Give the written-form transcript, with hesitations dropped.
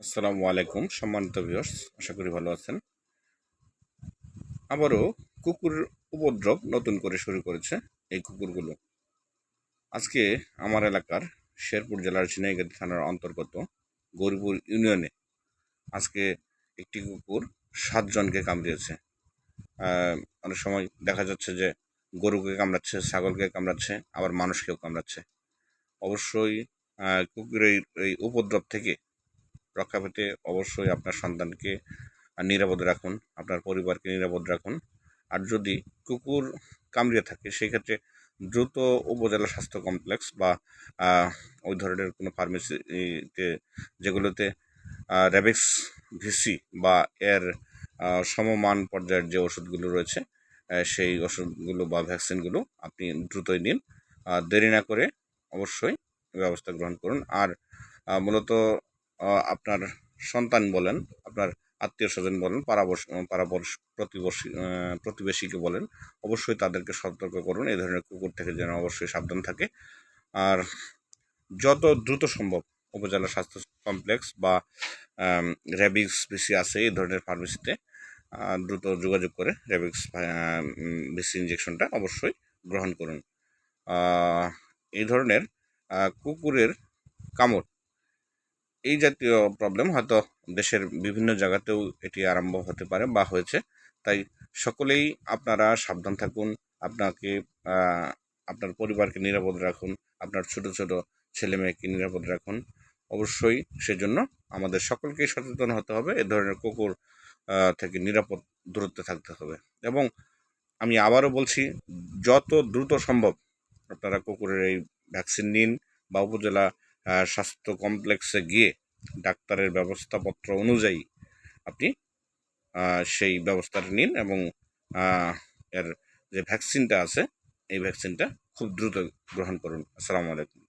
আসসালামু আলাইকুম সম্মানিত ভিউয়ার্স, আশা করি ভালো আছেন। আবারও কুকুর উপদ্রব নতুন করে শুরু করেছে এই কুকুরগুলো। আজকে আমার এলাকার শেরপুর জেলার ঝিনাইগাতি থানার অন্তর্গত গৌরীপুর ইউনিয়নে আজকে একটি কুকুর 7 জনকে কামড়িয়েছে। অনেক সময় দেখা যাচ্ছে যে গরুকে কামড়াচ্ছে, ছাগলকে কামড়াচ্ছে, আবার মানুষকেও কামড়াচ্ছে। অবশ্যই কুকুরের এই উপদ্রব থেকে রক্ষা পেতে অবশ্যই আপনার সন্তানকে নিরাপদে রাখুন, আপনার পরিবারকে নিরাপদ রাখুন। আর যদি কুকুর কামড়িয়ে থাকে সেক্ষেত্রে দ্রুত উপজেলা স্বাস্থ্য কমপ্লেক্স বা ওই ধরনের কোনো ফার্মেসিতে যেগুলোতে র্যাবিক্স ভিসি বা এর সমমান পর্যায়ের যে ওষুধগুলো রয়েছে সেই ওষুধগুলো বা ভ্যাকসিনগুলো আপনি দ্রুতই নিন। দেরি না করে অবশ্যই ব্যবস্থা গ্রহণ করুন। আর মূলত আপনার সন্তান বলেন, আপনার আত্মীয়-স্বজন বলেন, প্রতিবেশীকে বলেন, অবশ্যই তাদেরকে সতর্ক করুন এই ধরনের কুকুর থেকে যেন অবশ্যই সাবধান থাকে। আর যত দ্রুত সম্ভব উপজেলা স্বাস্থ্য কমপ্লেক্স বা র্যাবিক্স ভিসি আছে এই ধরনের ফার্মেসিতে দ্রুত যোগাযোগ করে র্যাবিক্স ভিসি ইঞ্জেকশনটা অবশ্যই গ্রহণ করুন। এই ধরনের কুকুরের কামড় এই জাতীয় প্রবলেম হয়তো দেশের বিভিন্ন জায়গাতেও এটি আরম্ভ হতে পারে বা হয়েছে। তাই সকলেই আপনারা সাবধান থাকুন, আপনাকে আপনার পরিবারকে নিরাপদ রাখুন, আপনার ছোট ছোট ছেলে মেয়েকে নিরাপদ রাখুন। অবশ্যই সেজন্য আমাদের সকলকেই সচেতন হতে হবে, এ ধরনের কুকুর থেকে নিরাপদ দূরত্বে থাকতে হবে। এবং আমি আবারও বলছি, যত দ্রুত সম্ভব আপনারা কুকুরের এই ভ্যাকসিন নিন বা উপজেলা স্বাস্থ্য কমপ্লেক্সে গিয়ে ডাক্তারের ব্যবস্থাপত্র অনুযায়ী আপনি সেই ব্যবস্থাটা নিন এবং এর যে ভ্যাকসিনটা আছে এই ভ্যাকসিনটা খুব দ্রুত গ্রহণ করুন। আসসালামু আলাইকুম।